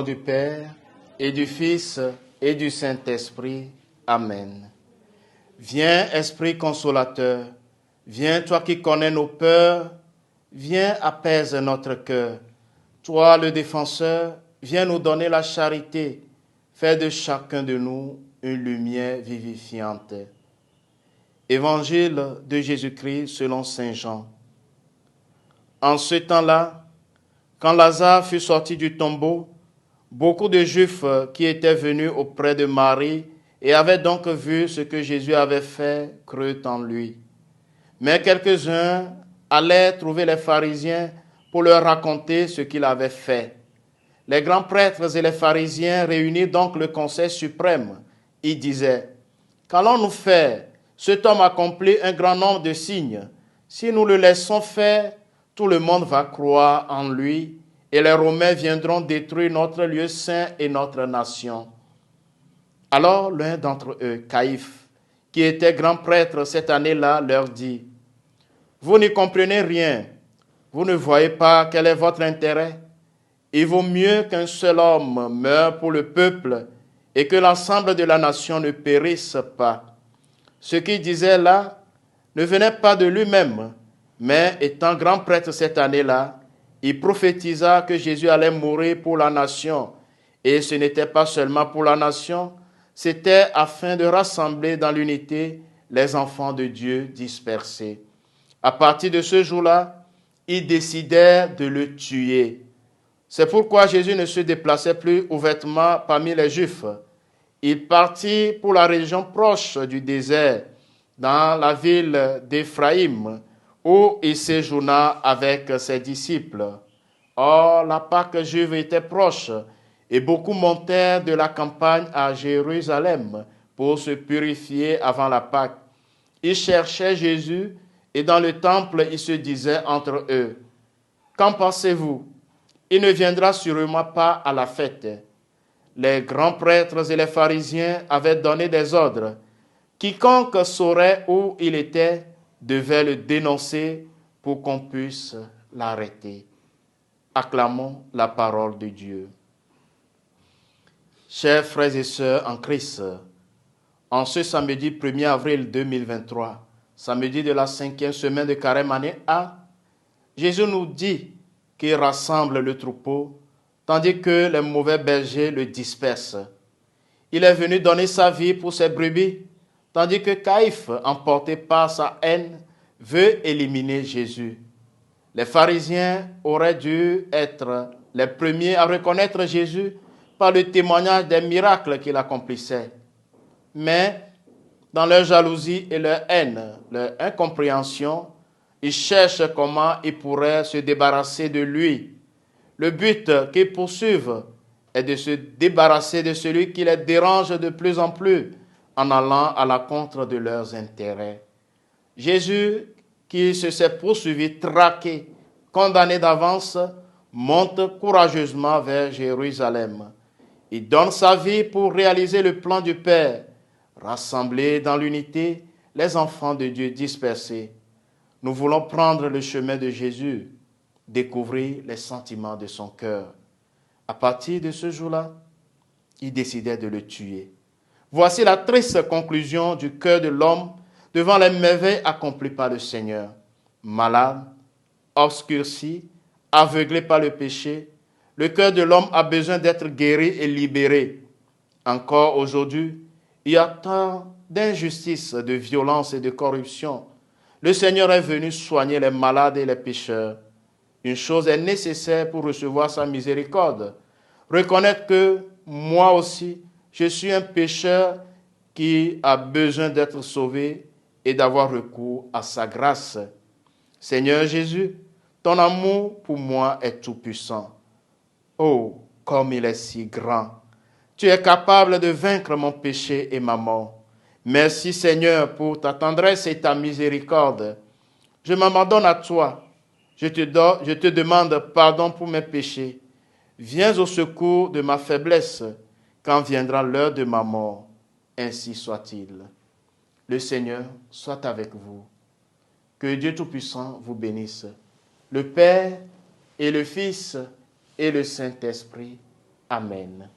nom du Père, et du Fils, et du Saint-Esprit. Amen. Viens, Esprit consolateur, viens, toi qui connais nos peurs, viens, apaise notre cœur. Toi, le défenseur, viens nous donner la charité. Fais de chacun de nous une lumière vivifiante. Évangile de Jésus-Christ selon saint Jean. En ce temps-là, quand Lazare fut sorti du tombeau, beaucoup de Juifs qui étaient venus auprès de Marie et avaient donc vu ce que Jésus avait fait crurent en lui. Mais quelques-uns allaient trouver les pharisiens pour leur raconter ce qu'il avait fait. Les grands prêtres et les pharisiens réunirent donc le conseil suprême. Ils disaient: « Qu'allons-nous faire? Cet homme accomplit un grand nombre de signes. Si nous le laissons faire, tout le monde va croire en lui et les Romains viendront détruire notre lieu saint et notre nation. » Alors l'un d'entre eux, Caïphe, qui était grand prêtre cette année-là, leur dit: « Vous n'y comprenez rien. Vous ne voyez pas quel est votre intérêt? Il vaut mieux qu'un seul homme meure pour le peuple et que l'ensemble de la nation ne périsse pas. » Ce qu'il disait là ne venait pas de lui-même, mais étant grand prêtre cette année-là, il prophétisa que Jésus allait mourir pour la nation. Et ce n'était pas seulement pour la nation, c'était afin de rassembler dans l'unité les enfants de Dieu dispersés. À partir de ce jour-là, ils décidèrent de le tuer. C'est pourquoi Jésus ne se déplaçait plus ouvertement parmi les Juifs. Il partit pour la région proche du désert, dans la ville d'Éphraïm, où il séjourna avec ses disciples. Or, la Pâque juive était proche, et beaucoup montèrent de la campagne à Jérusalem pour se purifier avant la Pâque. Ils cherchaient Jésus, et dans le temple, ils se disaient entre eux: « Qu'en pensez-vous? Il ne viendra sûrement pas à la fête. » Les grands prêtres et les pharisiens avaient donné des ordres. Quiconque saurait où il était devait le dénoncer pour qu'on puisse l'arrêter. Acclamons la parole de Dieu. Chers frères et sœurs en Christ, en ce samedi 1er avril 2023, samedi de la 5e semaine de Carême année A, Jésus nous dit qu'il rassemble le troupeau, tandis que les mauvais bergers le dispersent. Il est venu donner sa vie pour ses brebis, tandis que Caïphe, emporté par sa haine, veut éliminer Jésus. Les pharisiens auraient dû être les premiers à reconnaître Jésus par le témoignage des miracles qu'il accomplissait. Mais dans leur jalousie et leur haine, leur incompréhension, ils cherchent comment ils pourraient se débarrasser de lui. Le but qu'ils poursuivent est de se débarrasser de celui qui les dérange de plus en plus en allant à l'encontre de leurs intérêts. Jésus, qui se s'est poursuivi, traqué, condamné d'avance, monte courageusement vers Jérusalem. Il donne sa vie pour réaliser le plan du Père, rassembler dans l'unité les enfants de Dieu dispersés. Nous voulons prendre le chemin de Jésus, découvrir les sentiments de son cœur. À partir de ce jour-là, il décidait de le tuer. Voici la triste conclusion du cœur de l'homme devant les merveilles accomplies par le Seigneur. Malade, obscurci, aveuglé par le péché, le cœur de l'homme a besoin d'être guéri et libéré. Encore aujourd'hui, il y a tant d'injustices, de violence et de corruption. Le Seigneur est venu soigner les malades et les pécheurs. Une chose est nécessaire pour recevoir sa miséricorde. Reconnaître que moi aussi, je suis un pécheur qui a besoin d'être sauvé et d'avoir recours à sa grâce. Seigneur Jésus, ton amour pour moi est tout-puissant. Oh, comme il est si grand! Tu es capable de vaincre mon péché et ma mort. Merci Seigneur pour ta tendresse et ta miséricorde. Je m'abandonne à toi. Je te demande pardon pour mes péchés. Viens au secours de ma faiblesse quand viendra l'heure de ma mort. Ainsi soit-il. Le Seigneur soit avec vous. Que Dieu Tout-Puissant vous bénisse. Le Père et le Fils et le Saint-Esprit. Amen.